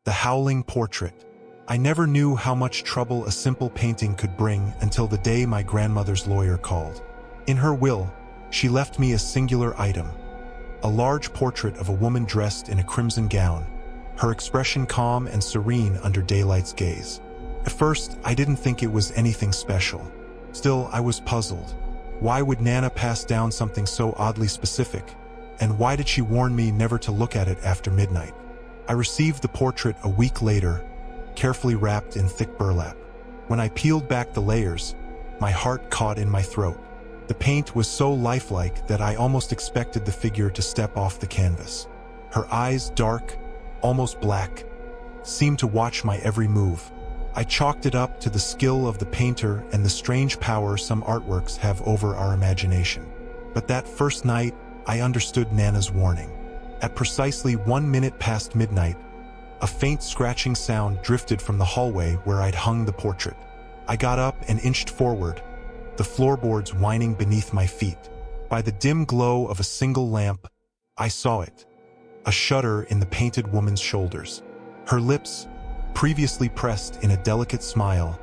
The howling portrait. I never knew how much trouble a simple painting could bring until the day my grandmother's lawyer called. In her will, she left me a singular item, a large portrait of a woman dressed in a crimson gown, her expression calm and serene under daylight's gaze. At first, I didn't think it was anything special. Still, I was puzzled. Why would Nana pass down something so oddly specific? And why did she warn me never to look at it after midnight? I received the portrait a week later, carefully wrapped in thick burlap. When I peeled back the layers, my heart caught in my throat. The paint was so lifelike that I almost expected the figure to step off the canvas. Her eyes, dark, almost black, seemed to watch my every move. I chalked it up to the skill of the painter and the strange power some artworks have over our imagination. But that first night, I understood Nana's warning. At precisely 1 minute past midnight, a faint scratching sound drifted from the hallway where I'd hung the portrait. I got up and inched forward, the floorboards whining beneath my feet. By the dim glow of a single lamp, I saw it. A shudder in the painted woman's shoulders. Her lips, previously pressed in a delicate smile,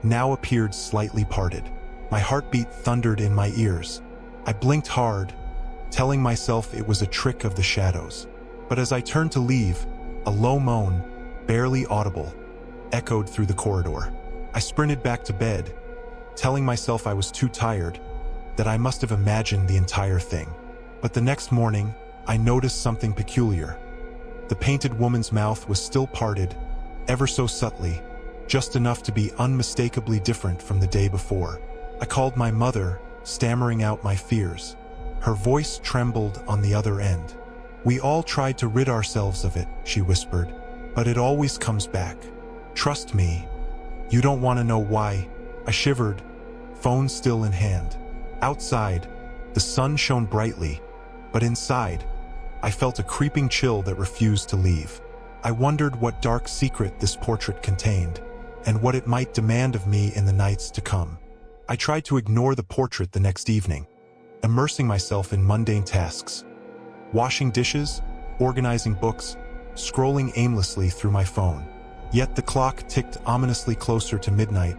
now appeared slightly parted. My heartbeat thundered in my ears. I blinked hard, telling myself it was a trick of the shadows. But as I turned to leave, a low moan, barely audible, echoed through the corridor. I sprinted back to bed, telling myself I was too tired, that I must have imagined the entire thing. But the next morning, I noticed something peculiar. The painted woman's mouth was still parted, ever so subtly, just enough to be unmistakably different from the day before. I called my mother, stammering out my fears. Her voice trembled on the other end. "We all tried to rid ourselves of it," she whispered, "but it always comes back. Trust me. You don't want to know why." I shivered, phone still in hand. Outside, the sun shone brightly, but inside, I felt a creeping chill that refused to leave. I wondered what dark secret this portrait contained, and what it might demand of me in the nights to come. I tried to ignore the portrait the next evening, immersing myself in mundane tasks. Washing dishes, organizing books, scrolling aimlessly through my phone. Yet the clock ticked ominously closer to midnight,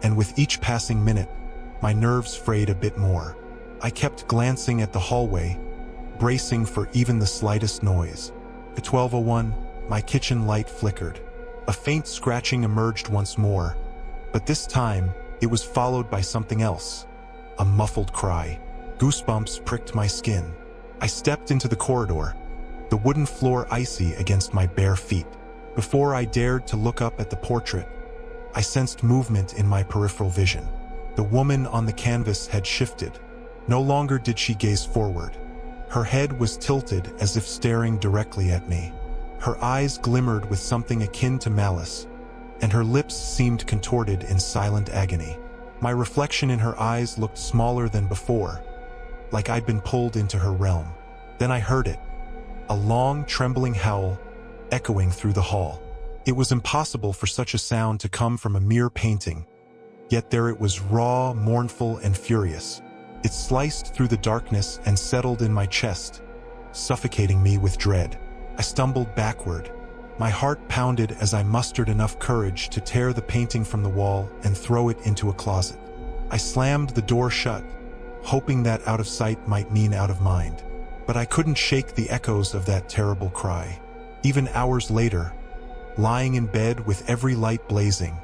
and with each passing minute, my nerves frayed a bit more. I kept glancing at the hallway, bracing for even the slightest noise. At 12:01, my kitchen light flickered. A faint scratching emerged once more, but this time it was followed by something else. A muffled cry. Goosebumps pricked my skin. I stepped into the corridor, the wooden floor icy against my bare feet. Before I dared to look up at the portrait, I sensed movement in my peripheral vision. The woman on the canvas had shifted. No longer did she gaze forward. Her head was tilted as if staring directly at me. Her eyes glimmered with something akin to malice, and her lips seemed contorted in silent agony. My reflection in her eyes looked smaller than before, like I'd been pulled into her realm. Then I heard it, a long, trembling howl echoing through the hall. It was impossible for such a sound to come from a mere painting, yet there it was, raw, mournful, and furious. It sliced through the darkness and settled in my chest, suffocating me with dread. I stumbled backward. My heart pounded as I mustered enough courage to tear the painting from the wall and throw it into a closet. I slammed the door shut, hoping that out of sight might mean out of mind. But I couldn't shake the echoes of that terrible cry. Even hours later, lying in bed with every light blazing,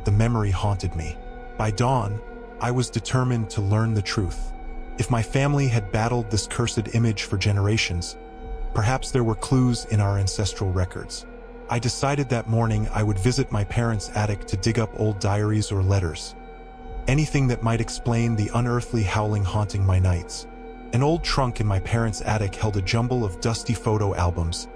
the memory haunted me. By dawn, I was determined to learn the truth. If my family had battled this cursed image for generations, perhaps there were clues in our ancestral records. I decided that morning I would visit my parents' attic to dig up old diaries or letters. Anything that might explain the unearthly howling haunting my nights. An old trunk in my parents' attic held a jumble of dusty photo albums,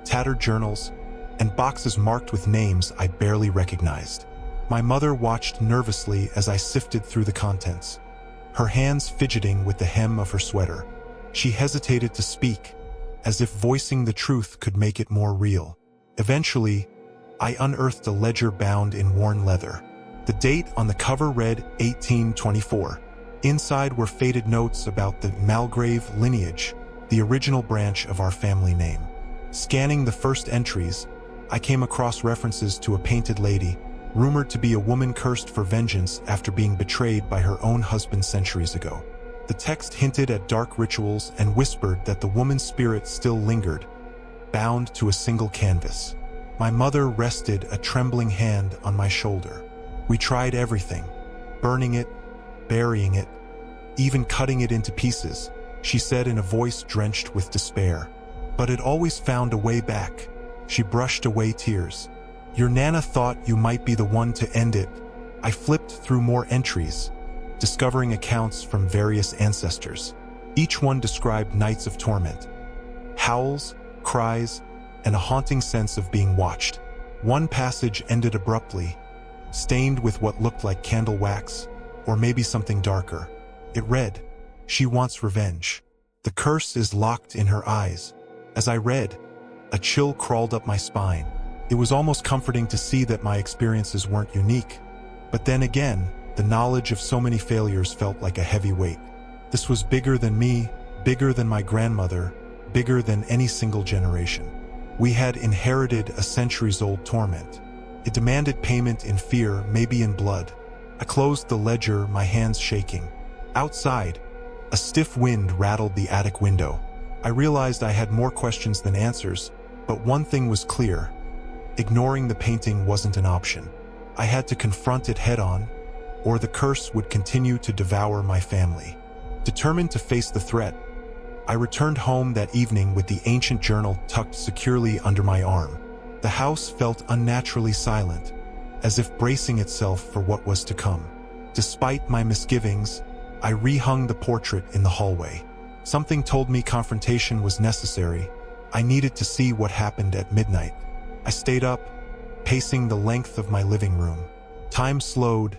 tattered journals, and boxes marked with names I barely recognized. My mother watched nervously as I sifted through the contents, her hands fidgeting with the hem of her sweater. She hesitated to speak, as if voicing the truth could make it more real. Eventually, I unearthed a ledger bound in worn leather. The date on the cover read 1824. Inside were faded notes about the Malgrave lineage, the original branch of our family name. Scanning the first entries, I came across references to a painted lady, rumored to be a woman cursed for vengeance after being betrayed by her own husband centuries ago. The text hinted at dark rituals and whispered that the woman's spirit still lingered, bound to a single canvas. My mother rested a trembling hand on my shoulder. We tried everything, burning it, burying it, even cutting it into pieces, she said in a voice drenched with despair. But it always found a way back. She brushed away tears. Your Nana thought you might be the one to end it. I flipped through more entries, discovering accounts from various ancestors. Each one described nights of torment, howls, cries, and a haunting sense of being watched. One passage ended abruptly, stained with what looked like candle wax, or maybe something darker. It read, "She wants revenge. The curse is locked in her eyes." As I read, a chill crawled up my spine. It was almost comforting to see that my experiences weren't unique. But then again, the knowledge of so many failures felt like a heavy weight. This was bigger than me, bigger than my grandmother, bigger than any single generation. We had inherited a centuries-old torment. It demanded payment in fear, maybe in blood. I closed the ledger, my hands shaking. Outside, a stiff wind rattled the attic window. I realized I had more questions than answers, but one thing was clear. Ignoring the painting wasn't an option. I had to confront it head-on, or the curse would continue to devour my family. Determined to face the threat, I returned home that evening with the ancient journal tucked securely under my arm. The house felt unnaturally silent, as if bracing itself for what was to come. Despite my misgivings, I rehung the portrait in the hallway. Something told me confrontation was necessary. I needed to see what happened at midnight. I stayed up, pacing the length of my living room. Time slowed,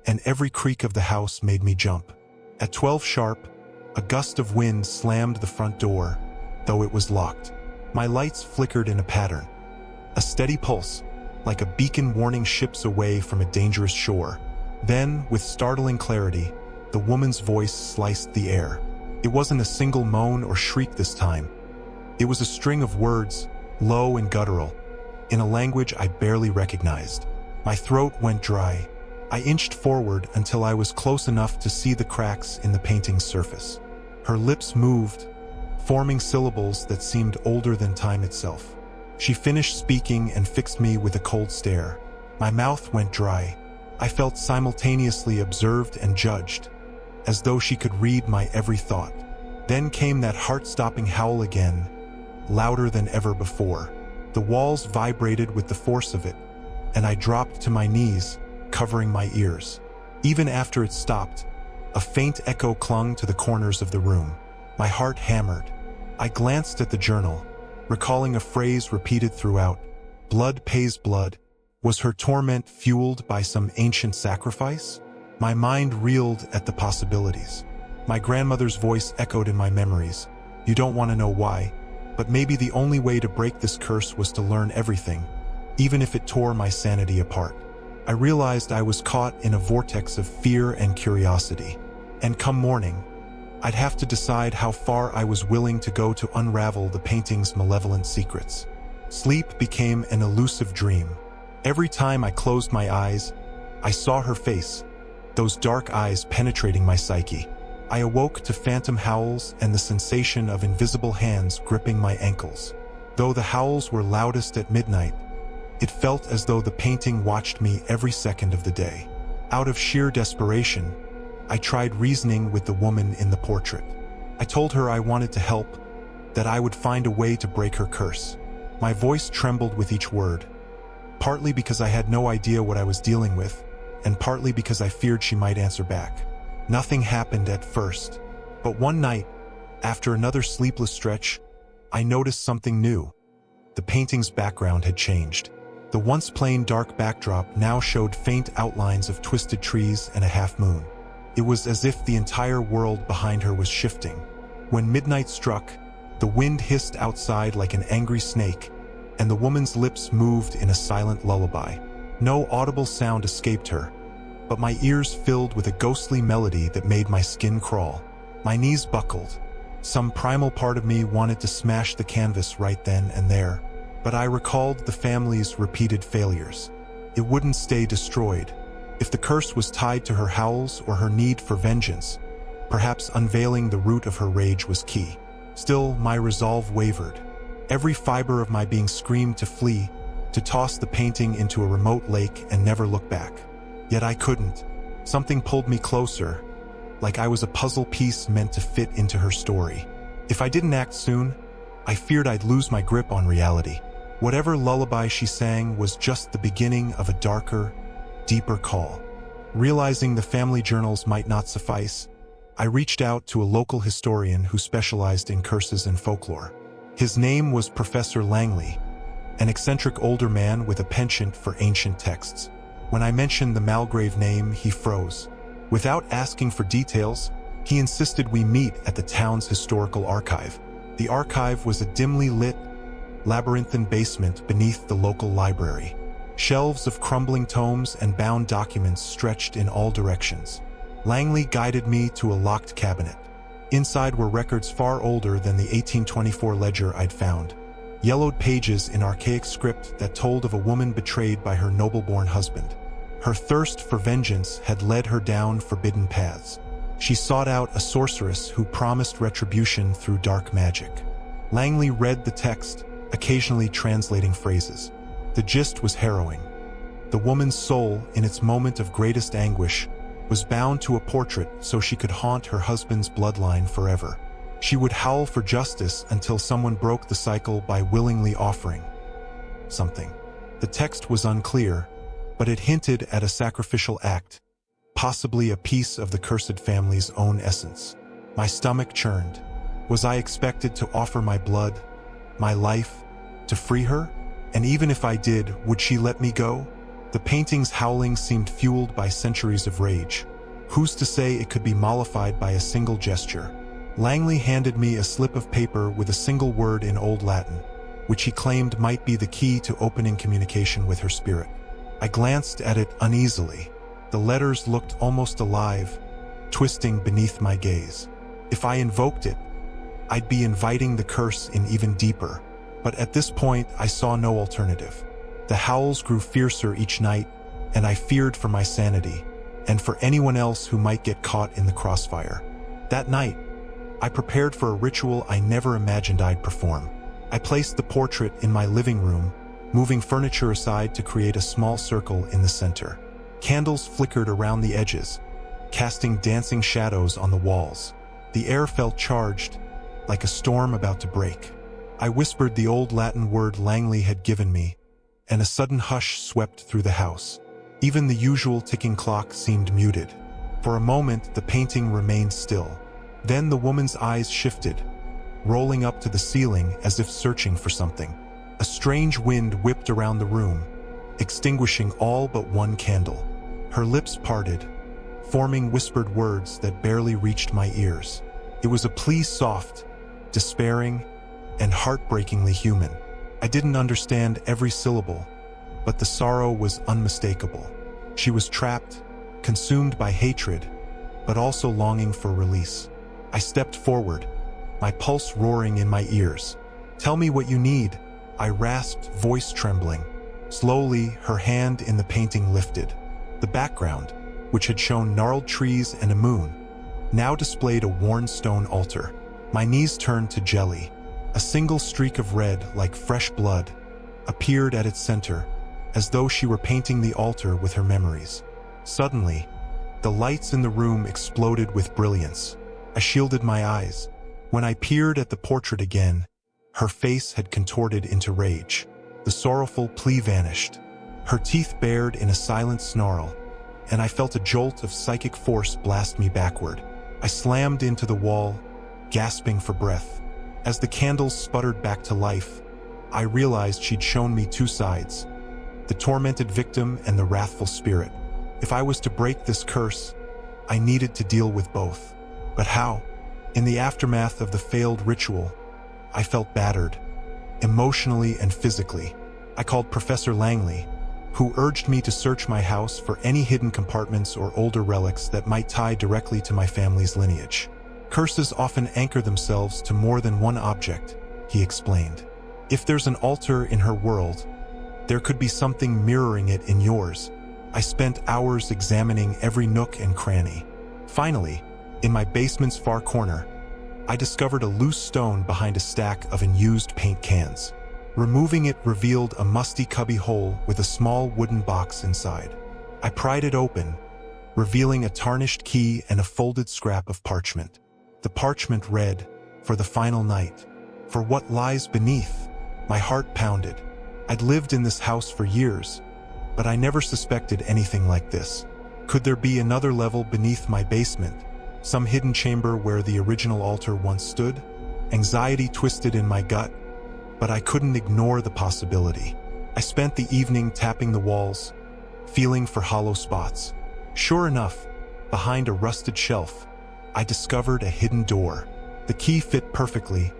and every creak of the house made me jump. At 12 sharp, a gust of wind slammed the front door, though it was locked. My lights flickered in a pattern. A steady pulse, like a beacon warning ships away from a dangerous shore. Then, with startling clarity, the woman's voice sliced the air. It wasn't a single moan or shriek this time. It was a string of words, low and guttural, in a language I barely recognized. My throat went dry. I inched forward until I was close enough to see the cracks in the painting's surface. Her lips moved, forming syllables that seemed older than time itself. She finished speaking and fixed me with a cold stare. My mouth went dry. I felt simultaneously observed and judged, as though she could read my every thought. Then came that heart-stopping howl again, louder than ever before. The walls vibrated with the force of it, and I dropped to my knees, covering my ears. Even after it stopped, a faint echo clung to the corners of the room. My heart hammered. I glanced at the journal, recalling a phrase repeated throughout. Blood pays blood. Was her torment fueled by some ancient sacrifice? My mind reeled at the possibilities. My grandmother's voice echoed in my memories. You don't want to know why, but maybe the only way to break this curse was to learn everything, even if it tore my sanity apart. I realized I was caught in a vortex of fear and curiosity. And come morning, I'd have to decide how far I was willing to go to unravel the painting's malevolent secrets. Sleep became an elusive dream. Every time I closed my eyes, I saw her face, those dark eyes penetrating my psyche. I awoke to phantom howls and the sensation of invisible hands gripping my ankles. Though the howls were loudest at midnight, it felt as though the painting watched me every second of the day. Out of sheer desperation, I tried reasoning with the woman in the portrait. I told her I wanted to help, that I would find a way to break her curse. My voice trembled with each word, partly because I had no idea what I was dealing with, and partly because I feared she might answer back. Nothing happened at first, but one night, after another sleepless stretch, I noticed something new. The painting's background had changed. The once plain dark backdrop now showed faint outlines of twisted trees and a half-moon. It was as if the entire world behind her was shifting. When midnight struck, the wind hissed outside like an angry snake, and the woman's lips moved in a silent lullaby. No audible sound escaped her, but my ears filled with a ghostly melody that made my skin crawl. My knees buckled. Some primal part of me wanted to smash the canvas right then and there. But I recalled the family's repeated failures. It wouldn't stay destroyed. If the curse was tied to her howls or her need for vengeance, perhaps unveiling the root of her rage was key. Still, my resolve wavered. Every fiber of my being screamed to flee, to toss the painting into a remote lake and never look back. Yet I couldn't. Something pulled me closer, like I was a puzzle piece meant to fit into her story. If I didn't act soon, I feared I'd lose my grip on reality. Whatever lullaby she sang was just the beginning of a darker, deeper call. Realizing the family journals might not suffice, I reached out to a local historian who specialized in curses and folklore. His name was Professor Langley, an eccentric older man with a penchant for ancient texts. When I mentioned the Malgrave name, he froze. Without asking for details, he insisted we meet at the town's historical archive. The archive was a dimly lit, labyrinthine basement beneath the local library. Shelves of crumbling tomes and bound documents stretched in all directions. Langley guided me to a locked cabinet. Inside were records far older than the 1824 ledger I'd found. Yellowed pages in archaic script that told of a woman betrayed by her noble-born husband. Her thirst for vengeance had led her down forbidden paths. She sought out a sorceress who promised retribution through dark magic. Langley read the text, occasionally translating phrases. The gist was harrowing. The woman's soul, in its moment of greatest anguish, was bound to a portrait so she could haunt her husband's bloodline forever. She would howl for justice until someone broke the cycle by willingly offering something. The text was unclear, but it hinted at a sacrificial act, possibly a piece of the cursed family's own essence. My stomach churned. Was I expected to offer my blood, my life, to free her? And even if I did, would she let me go? The painting's howling seemed fueled by centuries of rage. Who's to say it could be mollified by a single gesture? Langley handed me a slip of paper with a single word in Old Latin, which he claimed might be the key to opening communication with her spirit. I glanced at it uneasily. The letters looked almost alive, twisting beneath my gaze. If I invoked it, I'd be inviting the curse in even deeper. But at this point, I saw no alternative. The howls grew fiercer each night, and I feared for my sanity, and for anyone else who might get caught in the crossfire. That night, I prepared for a ritual I never imagined I'd perform. I placed the portrait in my living room, moving furniture aside to create a small circle in the center. Candles flickered around the edges, casting dancing shadows on the walls. The air felt charged, like a storm about to break. I whispered the old Latin word Langley had given me, and a sudden hush swept through the house. Even the usual ticking clock seemed muted. For a moment, the painting remained still. Then the woman's eyes shifted, rolling up to the ceiling as if searching for something. A strange wind whipped around the room, extinguishing all but one candle. Her lips parted, forming whispered words that barely reached my ears. It was a plea soft, despairing, and heartbreakingly human. I didn't understand every syllable, but the sorrow was unmistakable. She was trapped, consumed by hatred, but also longing for release. I stepped forward, my pulse roaring in my ears. "Tell me what you need," I rasped, voice trembling. Slowly, her hand in the painting lifted. The background, which had shown gnarled trees and a moon, now displayed a worn stone altar. My knees turned to jelly. A single streak of red, like fresh blood, appeared at its center, as though she were painting the altar with her memories. Suddenly, the lights in the room exploded with brilliance. I shielded my eyes. When I peered at the portrait again, her face had contorted into rage. The sorrowful plea vanished. Her teeth bared in a silent snarl, and I felt a jolt of psychic force blast me backward. I slammed into the wall, gasping for breath. As the candles sputtered back to life, I realized she'd shown me two sides, the tormented victim and the wrathful spirit. If I was to break this curse, I needed to deal with both. But how? In the aftermath of the failed ritual, I felt battered, emotionally and physically. I called Professor Langley, who urged me to search my house for any hidden compartments or older relics that might tie directly to my family's lineage. "Curses often anchor themselves to more than one object," he explained. If there's an altar in her world, there could be something mirroring it in yours. I spent hours examining every nook and cranny. Finally, in my basement's far corner, I discovered a loose stone behind a stack of unused paint cans. Removing it revealed a musty cubby hole with a small wooden box inside. I pried it open, revealing a tarnished key and a folded scrap of parchment. The parchment read, "For the final night." For what lies beneath? My heart pounded. I'd lived in this house for years, but I never suspected anything like this. Could there be another level beneath my basement? Some hidden chamber where the original altar once stood? Anxiety twisted in my gut, but I couldn't ignore the possibility. I spent the evening tapping the walls, feeling for hollow spots. Sure enough, behind a rusted shelf, I discovered a hidden door. The key fit perfectly,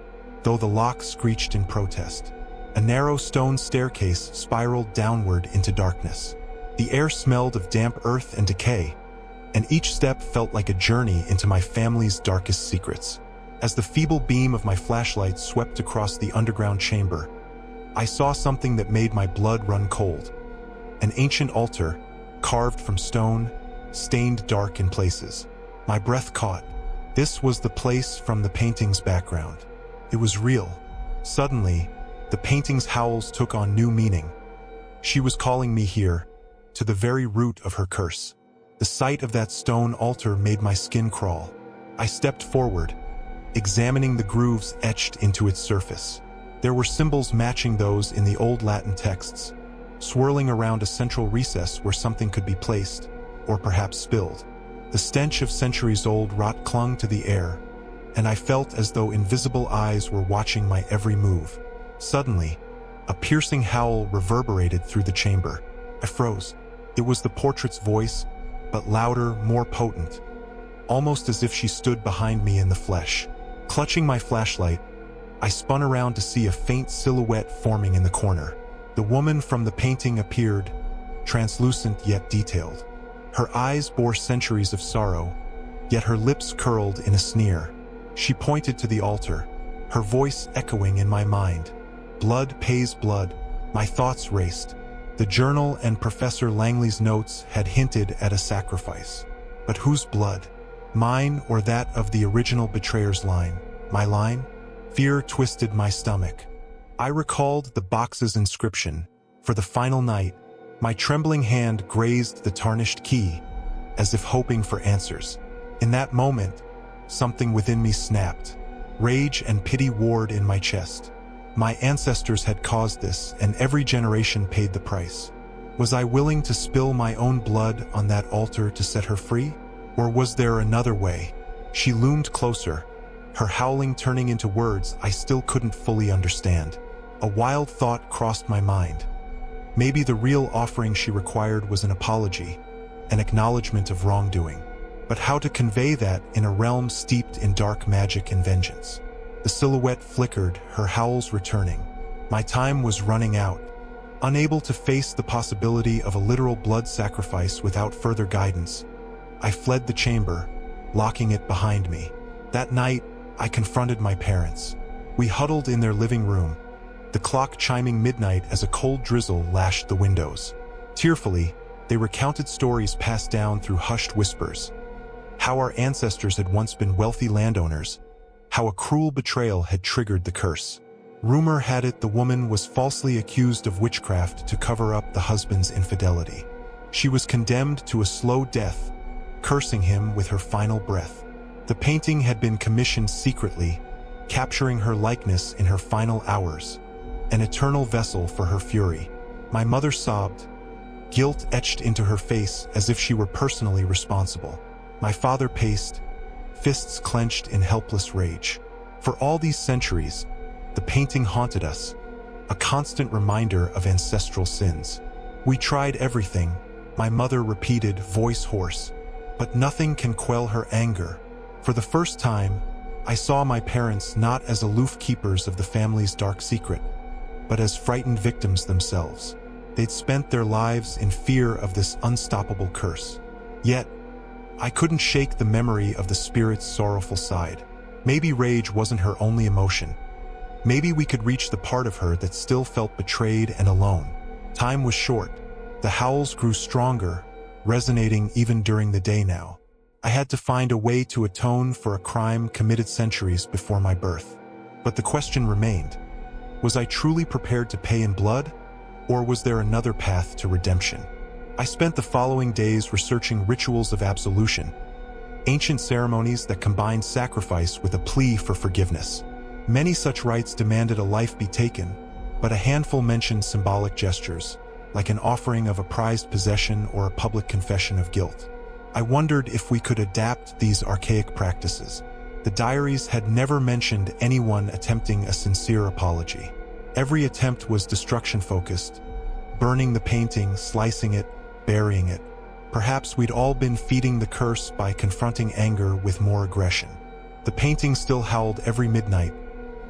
though the lock screeched in protest. A narrow stone staircase spiraled downward into darkness. The air smelled of damp earth and decay, and each step felt like a journey into my family's darkest secrets. As the feeble beam of my flashlight swept across the underground chamber, I saw something that made my blood run cold. An ancient altar, carved from stone, stained dark in places. My breath caught. This was the place from the painting's background. It was real. Suddenly, the painting's howls took on new meaning. She was calling me here, to the very root of her curse. The sight of that stone altar made my skin crawl. I stepped forward, examining the grooves etched into its surface. There were symbols matching those in the old Latin texts, swirling around a central recess where something could be placed, or perhaps spilled. The stench of centuries-old rot clung to the air, and I felt as though invisible eyes were watching my every move. Suddenly, a piercing howl reverberated through the chamber. I froze. It was the portrait's voice, but louder, more potent, almost as if she stood behind me in the flesh. Clutching my flashlight, I spun around to see a faint silhouette forming in the corner. The woman from the painting appeared, translucent yet detailed. Her eyes bore centuries of sorrow, yet her lips curled in a sneer. She pointed to the altar, her voice echoing in my mind. Blood pays blood. My thoughts raced. The journal and Professor Langley's notes had hinted at a sacrifice. But whose blood? Mine or that of the original betrayer's line? My line? Fear twisted my stomach. I recalled the box's inscription. For the final night, my trembling hand grazed the tarnished key, as if hoping for answers. In that moment, something within me snapped. Rage and pity warred in my chest. My ancestors had caused this, and every generation paid the price. Was I willing to spill my own blood on that altar to set her free? Or was there another way? She loomed closer, her howling turning into words I still couldn't fully understand. A wild thought crossed my mind. Maybe the real offering she required was an apology, an acknowledgement of wrongdoing. But how to convey that in a realm steeped in dark magic and vengeance? The silhouette flickered, her howls returning. My time was running out. Unable to face the possibility of a literal blood sacrifice without further guidance, I fled the chamber, locking it behind me. That night, I confronted my parents. We huddled in their living room, the clock chiming midnight as a cold drizzle lashed the windows. Tearfully, they recounted stories passed down through hushed whispers. How our ancestors had once been wealthy landowners, how a cruel betrayal had triggered the curse. Rumor had it the woman was falsely accused of witchcraft to cover up the husband's infidelity. She was condemned to a slow death, cursing him with her final breath. The painting had been commissioned secretly, capturing her likeness in her final hours, an eternal vessel for her fury. My mother sobbed, guilt etched into her face as if she were personally responsible. My father paced, fists clenched in helpless rage. For all these centuries, the painting haunted us, a constant reminder of ancestral sins. We tried everything, my mother repeated, voice hoarse, but nothing can quell her anger. For the first time, I saw my parents not as aloof keepers of the family's dark secret, but as frightened victims themselves. They'd spent their lives in fear of this unstoppable curse. Yet, I couldn't shake the memory of the spirit's sorrowful side. Maybe rage wasn't her only emotion. Maybe we could reach the part of her that still felt betrayed and alone. Time was short. The howls grew stronger, resonating even during the day now. I had to find a way to atone for a crime committed centuries before my birth. But the question remained, was I truly prepared to pay in blood, or was there another path to redemption? I spent the following days researching rituals of absolution, ancient ceremonies that combined sacrifice with a plea for forgiveness. Many such rites demanded a life be taken, but a handful mentioned symbolic gestures, like an offering of a prized possession or a public confession of guilt. I wondered if we could adapt these archaic practices. The diaries had never mentioned anyone attempting a sincere apology. Every attempt was destruction-focused, burning the painting, slicing it, burying it. Perhaps we'd all been feeding the curse by confronting anger with more aggression. The painting still howled every midnight,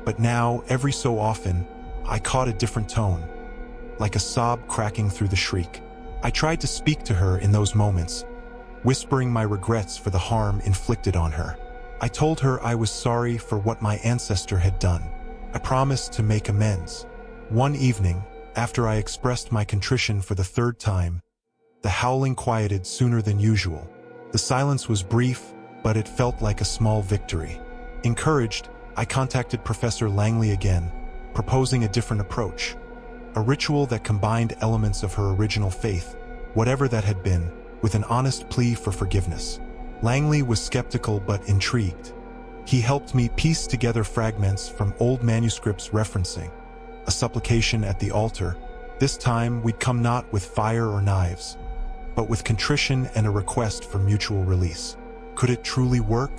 but now, every so often, I caught a different tone, like a sob cracking through the shriek. I tried to speak to her in those moments, whispering my regrets for the harm inflicted on her. I told her I was sorry for what my ancestor had done. I promised to make amends. One evening, after I expressed my contrition for the third time, the howling quieted sooner than usual. The silence was brief, but it felt like a small victory. Encouraged, I contacted Professor Langley again, proposing a different approach. A ritual that combined elements of her original faith, whatever that had been, with an honest plea for forgiveness. Langley was skeptical but intrigued. He helped me piece together fragments from old manuscripts referencing a supplication at the altar. This time we'd come not with fire or knives, but with contrition and a request for mutual release. Could it truly work?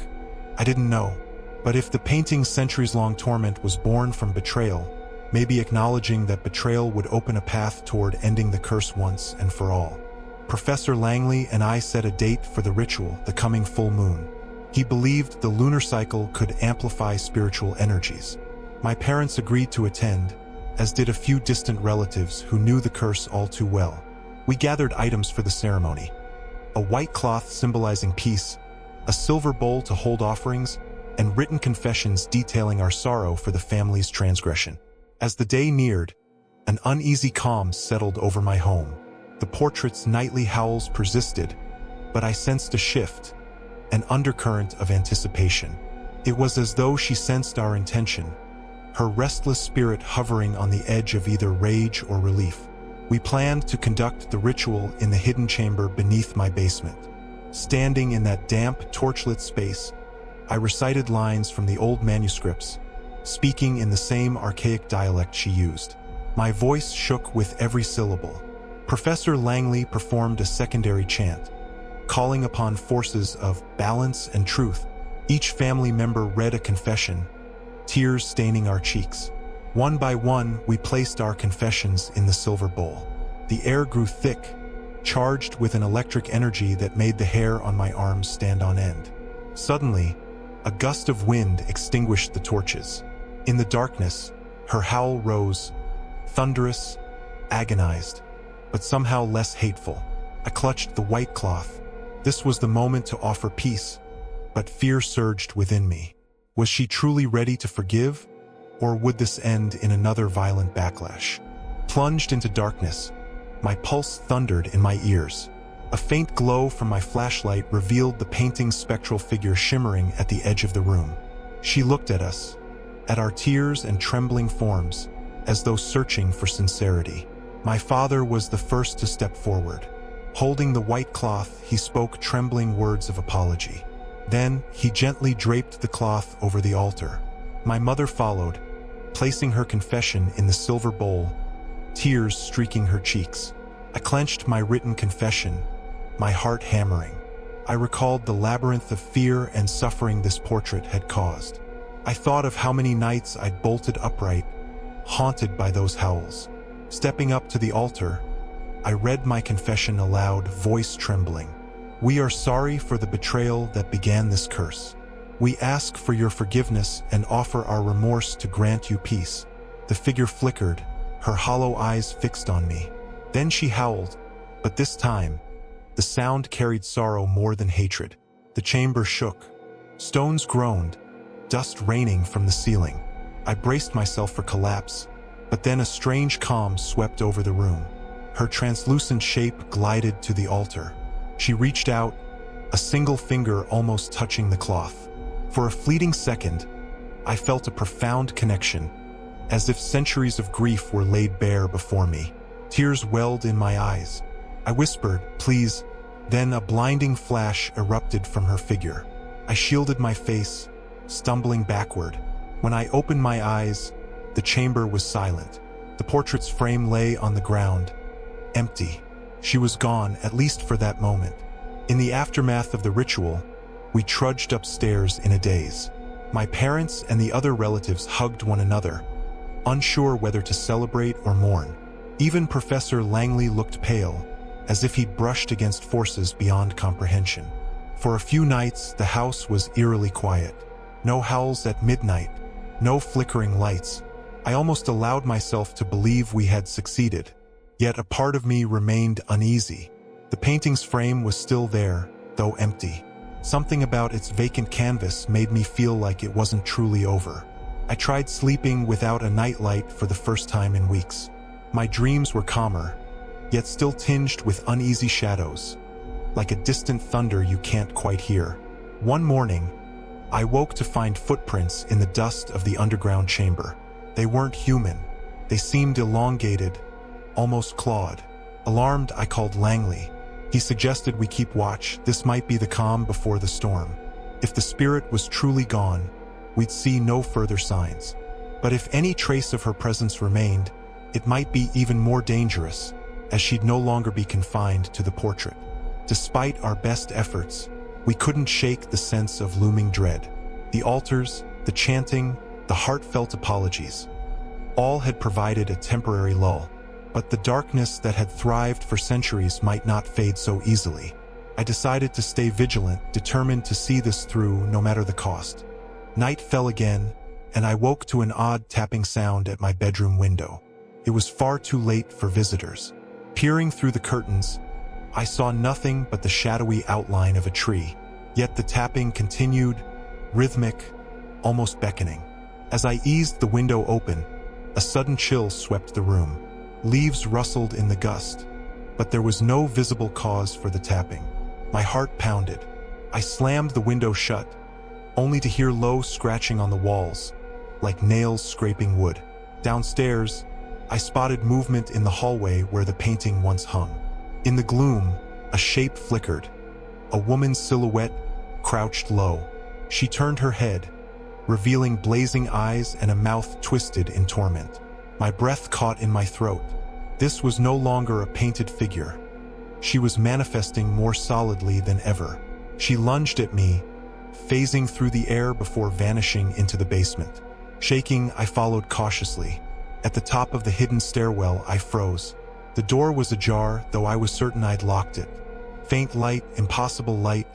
I didn't know. But if the painting's centuries-long torment was born from betrayal, maybe acknowledging that betrayal would open a path toward ending the curse once and for all. Professor Langley and I set a date for the ritual, the coming full moon. He believed the lunar cycle could amplify spiritual energies. My parents agreed to attend, as did a few distant relatives who knew the curse all too well. We gathered items for the ceremony: a white cloth symbolizing peace, a silver bowl to hold offerings, and written confessions detailing our sorrow for the family's transgression. As the day neared, an uneasy calm settled over my home. The portrait's nightly howls persisted, but I sensed a shift, an undercurrent of anticipation. It was as though she sensed our intention, her restless spirit hovering on the edge of either rage or relief. We planned to conduct the ritual in the hidden chamber beneath my basement. Standing in that damp, torchlit space, I recited lines from the old manuscripts, speaking in the same archaic dialect she used. My voice shook with every syllable. Professor Langley performed a secondary chant, calling upon forces of balance and truth. Each family member read a confession, tears staining our cheeks. One by one, we placed our confessions in the silver bowl. The air grew thick, charged with an electric energy that made the hair on my arms stand on end. Suddenly, a gust of wind extinguished the torches. In the darkness, her howl rose, thunderous, agonized, but somehow less hateful. I clutched the white cloth. This was the moment to offer peace, but fear surged within me. Was she truly ready to forgive, or would this end in another violent backlash? Plunged into darkness, my pulse thundered in my ears. A faint glow from my flashlight revealed the painting's spectral figure shimmering at the edge of the room. She looked at us, at our tears and trembling forms, as though searching for sincerity. My father was the first to step forward. Holding the white cloth, he spoke trembling words of apology. Then, he gently draped the cloth over the altar. My mother followed, placing her confession in the silver bowl, tears streaking her cheeks. I clenched my written confession, my heart hammering. I recalled the labyrinth of fear and suffering this portrait had caused. I thought of how many nights I'd bolted upright, haunted by those howls. Stepping up to the altar, I read my confession aloud, voice trembling. We are sorry for the betrayal that began this curse. We ask for your forgiveness and offer our remorse to grant you peace. The figure flickered, her hollow eyes fixed on me. Then she howled, but this time, the sound carried sorrow more than hatred. The chamber shook. Stones groaned, dust raining from the ceiling. I braced myself for collapse, but then a strange calm swept over the room. Her translucent shape glided to the altar. She reached out, a single finger almost touching the cloth. For a fleeting second, I felt a profound connection, as if centuries of grief were laid bare before me. Tears welled in my eyes. I whispered, "Please," then a blinding flash erupted from her figure. I shielded my face, stumbling backward. When I opened my eyes, the chamber was silent. The portrait's frame lay on the ground, empty. She was gone, at least for that moment. In the aftermath of the ritual, we trudged upstairs in a daze. My parents and the other relatives hugged one another, unsure whether to celebrate or mourn. Even Professor Langley looked pale, as if he'd brushed against forces beyond comprehension. For a few nights, the house was eerily quiet. No howls at midnight, no flickering lights. I almost allowed myself to believe we had succeeded. Yet a part of me remained uneasy. The painting's frame was still there, though empty. Something about its vacant canvas made me feel like it wasn't truly over. I tried sleeping without a nightlight for the first time in weeks. My dreams were calmer, yet still tinged with uneasy shadows, like a distant thunder you can't quite hear. One morning, I woke to find footprints in the dust of the underground chamber. They weren't human. They seemed elongated, almost clawed. Alarmed, I called Langley. He suggested we keep watch. This might be the calm before the storm. If the spirit was truly gone, we'd see no further signs. But if any trace of her presence remained, it might be even more dangerous, as she'd no longer be confined to the portrait. Despite our best efforts, we couldn't shake the sense of looming dread. The altars, the chanting, the heartfelt apologies, all had provided a temporary lull. But the darkness that had thrived for centuries might not fade so easily. I decided to stay vigilant, determined to see this through no matter the cost. Night fell again, and I woke to an odd tapping sound at my bedroom window. It was far too late for visitors. Peering through the curtains, I saw nothing but the shadowy outline of a tree. Yet the tapping continued, rhythmic, almost beckoning. As I eased the window open, a sudden chill swept the room. Leaves rustled in the gust, but there was no visible cause for the tapping. My heart pounded. I slammed the window shut, only to hear low scratching on the walls, like nails scraping wood. Downstairs, I spotted movement in the hallway where the painting once hung. In the gloom, a shape flickered. A woman's silhouette crouched low. She turned her head, revealing blazing eyes and a mouth twisted in torment. My breath caught in my throat. This was no longer a painted figure. She was manifesting more solidly than ever. She lunged at me, phasing through the air before vanishing into the basement. Shaking, I followed cautiously. At the top of the hidden stairwell, I froze. The door was ajar, though I was certain I'd locked it. Faint light, impossible light,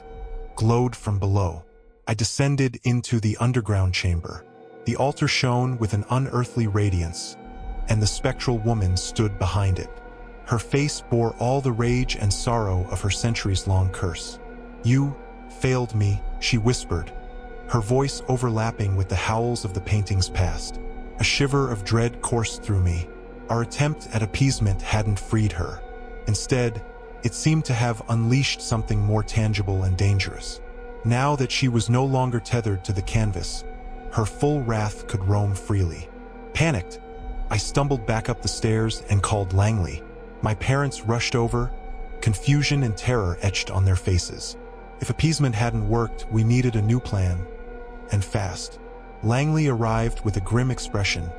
glowed from below. I descended into the underground chamber. The altar shone with an unearthly radiance, and the spectral woman stood behind it. Her face bore all the rage and sorrow of her centuries-long curse. "You failed me," she whispered, her voice overlapping with the howls of the painting's past. A shiver of dread coursed through me. Our attempt at appeasement hadn't freed her. Instead, it seemed to have unleashed something more tangible and dangerous. Now that she was no longer tethered to the canvas, her full wrath could roam freely. Panicked, I stumbled back up the stairs and called Langley. My parents rushed over, confusion and terror etched on their faces. If appeasement hadn't worked, we needed a new plan, and fast. Langley arrived with a grim expression,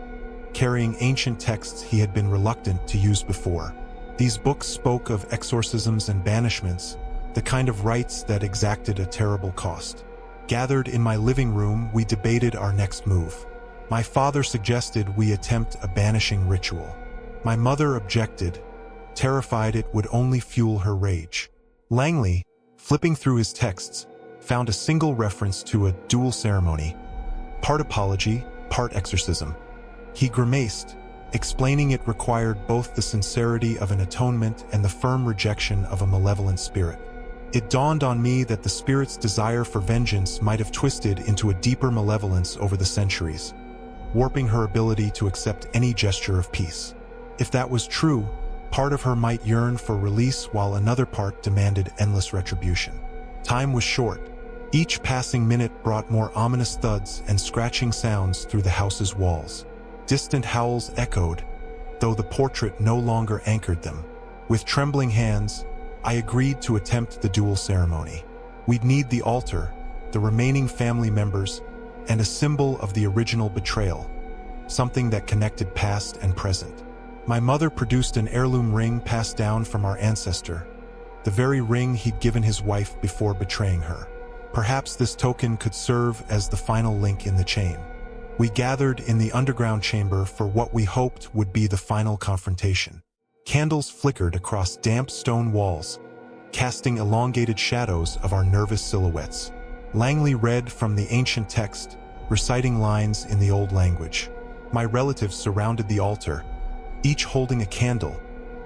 carrying ancient texts he had been reluctant to use before. These books spoke of exorcisms and banishments, the kind of rites that exacted a terrible cost. Gathered in my living room, we debated our next move. My father suggested we attempt a banishing ritual. My mother objected, terrified it would only fuel her rage. Langley, flipping through his texts, found a single reference to a dual ceremony, part apology, part exorcism. He grimaced, explaining it required both the sincerity of an atonement and the firm rejection of a malevolent spirit. It dawned on me that the spirit's desire for vengeance might have twisted into a deeper malevolence over the centuries. warping her ability to accept any gesture of peace. If that was true, part of her might yearn for release while another part demanded endless retribution. Time was short. Each passing minute brought more ominous thuds and scratching sounds through the house's walls. Distant howls echoed, though the portrait no longer anchored them. With trembling hands, I agreed to attempt the dual ceremony. We'd need the altar, the remaining family members, and a symbol of the original betrayal, something that connected past and present. My mother produced an heirloom ring passed down from our ancestor, the very ring he'd given his wife before betraying her. Perhaps this token could serve as the final link in the chain. We gathered in the underground chamber for what we hoped would be the final confrontation. Candles flickered across damp stone walls, casting elongated shadows of our nervous silhouettes. Langley read from the ancient text, reciting lines in the old language. My relatives surrounded the altar, each holding a candle,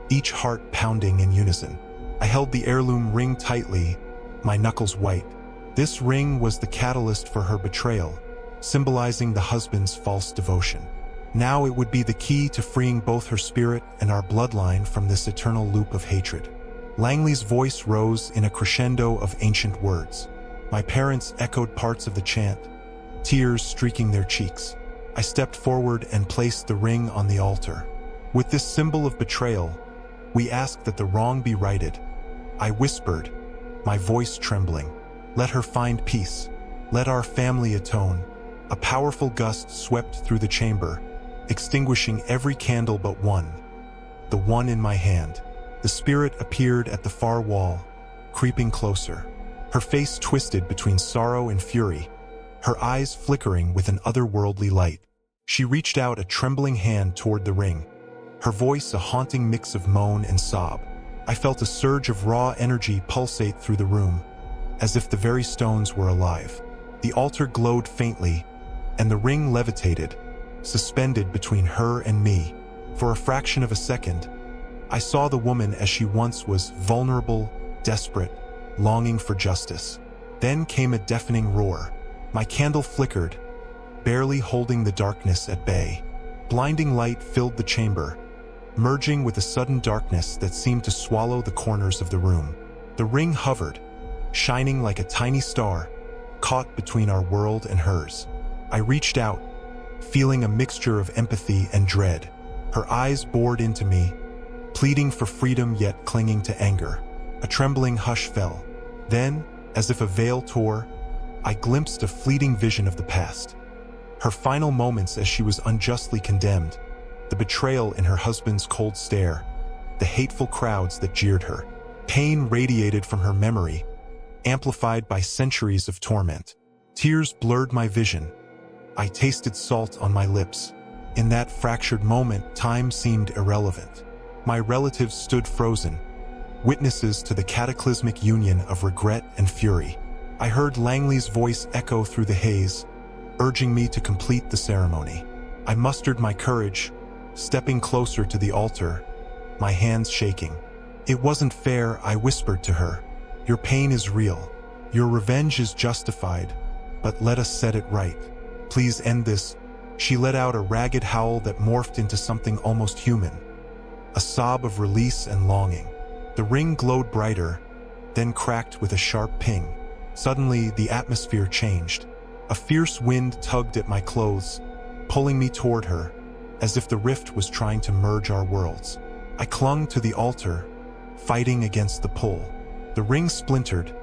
each heart pounding in unison. I held the heirloom ring tightly, my knuckles white. This ring was the catalyst for her betrayal, symbolizing the husband's false devotion. Now it would be the key to freeing both her spirit and our bloodline from this eternal loop of hatred. Langley's voice rose in a crescendo of ancient words. My parents echoed parts of the chant, tears streaking their cheeks. I stepped forward and placed the ring on the altar. With this symbol of betrayal, we ask that the wrong be righted. I whispered, my voice trembling. Let her find peace. Let our family atone. A powerful gust swept through the chamber, extinguishing every candle but one, the one in my hand. The spirit appeared at the far wall, creeping closer. Her face twisted between sorrow and fury, her eyes flickering with an otherworldly light. She reached out a trembling hand toward the ring, her voice a haunting mix of moan and sob. I felt a surge of raw energy pulsate through the room, as if the very stones were alive. The altar glowed faintly, and the ring levitated, suspended between her and me. For a fraction of a second, I saw the woman as she once was, vulnerable, desperate, longing for justice. Then came a deafening roar. My candle flickered, barely holding the darkness at bay. Blinding light filled the chamber, merging with a sudden darkness that seemed to swallow the corners of the room. The ring hovered, shining like a tiny star, caught between our world and hers. I reached out, feeling a mixture of empathy and dread. Her eyes bored into me, pleading for freedom yet clinging to anger. A trembling hush fell. Then, as if a veil tore, I glimpsed a fleeting vision of the past. Her final moments as she was unjustly condemned, the betrayal in her husband's cold stare, the hateful crowds that jeered her. Pain radiated from her memory, amplified by centuries of torment. Tears blurred my vision. I tasted salt on my lips. In that fractured moment, time seemed irrelevant. My relatives stood frozen, witnesses to the cataclysmic union of regret and fury. I heard Langley's voice echo through the haze, urging me to complete the ceremony. I mustered my courage, stepping closer to the altar, my hands shaking. It wasn't fair, I whispered to her. Your pain is real. Your revenge is justified, but let us set it right. Please end this. She let out a ragged howl that morphed into something almost human, a sob of release and longing. The ring glowed brighter, then cracked with a sharp ping. Suddenly, the atmosphere changed. A fierce wind tugged at my clothes, pulling me toward her, as if the rift was trying to merge our worlds. I clung to the altar, fighting against the pull. The ring splintered,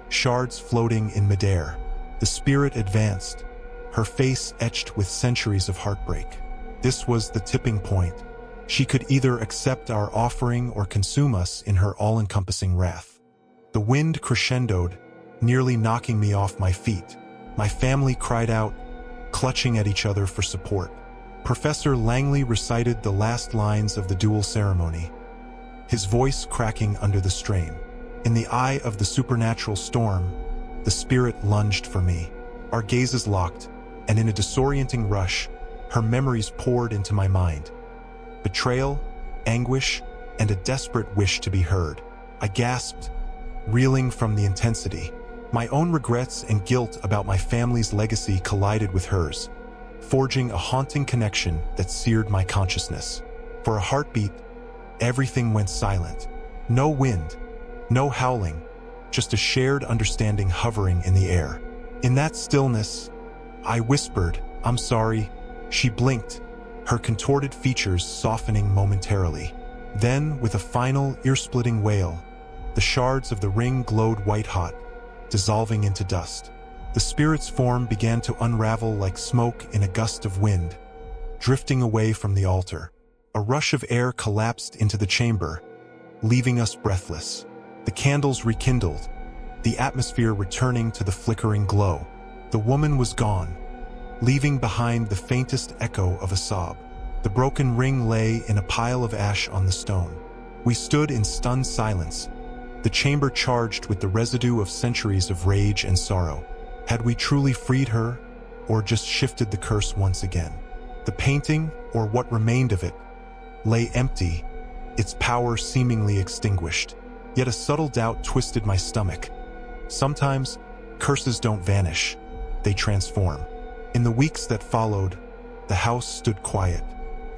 shards floating in midair. The spirit advanced, her face etched with centuries of heartbreak. This was the tipping point. She could either accept our offering or consume us in her all-encompassing wrath. The wind crescendoed, nearly knocking me off my feet. My family cried out, clutching at each other for support. Professor Langley recited the last lines of the dual ceremony, his voice cracking under the strain. In the eye of the supernatural storm, the spirit lunged for me. Our gazes locked, and in a disorienting rush, her memories poured into my mind. Betrayal, anguish, and a desperate wish to be heard. I gasped, reeling from the intensity. My own regrets and guilt about my family's legacy collided with hers, forging a haunting connection that seared my consciousness. For a heartbeat, everything went silent. No wind, no howling, just a shared understanding hovering in the air. In that stillness, I whispered, "I'm sorry." She blinked, her contorted features softening momentarily. Then, with a final, ear-splitting wail, the shards of the ring glowed white-hot, dissolving into dust. The spirit's form began to unravel like smoke in a gust of wind, drifting away from the altar. A rush of air collapsed into the chamber, leaving us breathless. The candles rekindled, the atmosphere returning to the flickering glow. The woman was gone, leaving behind the faintest echo of a sob. The broken ring lay in a pile of ash on the stone. We stood in stunned silence, the chamber charged with the residue of centuries of rage and sorrow. Had we truly freed her, or just shifted the curse once again? The painting, or what remained of it, lay empty, its power seemingly extinguished. Yet a subtle doubt twisted my stomach. Sometimes, curses don't vanish, they transform. In the weeks that followed, the house stood quiet.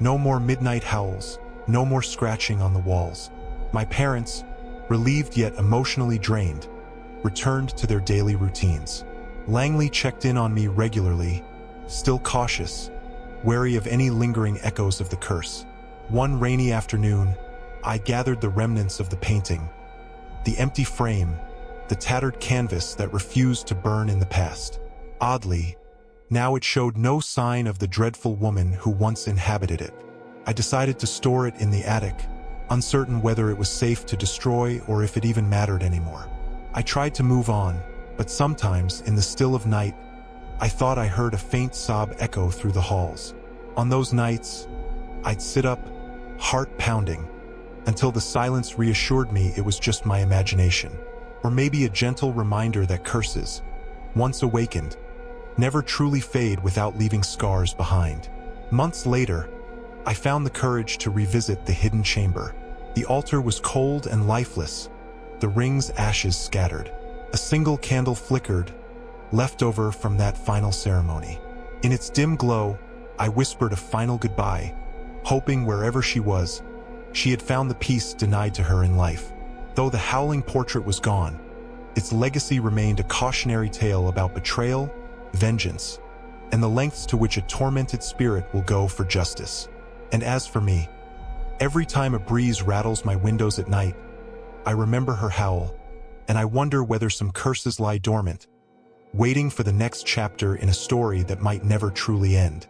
No more midnight howls, no more scratching on the walls. My parents, relieved yet emotionally drained, returned to their daily routines. Langley checked in on me regularly, still cautious, wary of any lingering echoes of the curse. One rainy afternoon, I gathered the remnants of the painting, the empty frame, the tattered canvas that refused to burn in the past. Oddly, now it showed no sign of the dreadful woman who once inhabited it. I decided to store it in the attic, uncertain whether it was safe to destroy or if it even mattered anymore. I tried to move on, but sometimes, in the still of night, I thought I heard a faint sob echo through the halls. On those nights, I'd sit up, heart pounding, until the silence reassured me it was just my imagination, or maybe a gentle reminder that curses, once awakened, never truly fade without leaving scars behind. Months later, I found the courage to revisit the hidden chamber. The altar was cold and lifeless, the ring's ashes scattered. A single candle flickered, left over from that final ceremony. In its dim glow, I whispered a final goodbye, hoping wherever she was, she had found the peace denied to her in life. Though the howling portrait was gone, its legacy remained a cautionary tale about betrayal, vengeance, and the lengths to which a tormented spirit will go for justice. And as for me, every time a breeze rattles my windows at night, I remember her howl, and I wonder whether some curses lie dormant, waiting for the next chapter in a story that might never truly end.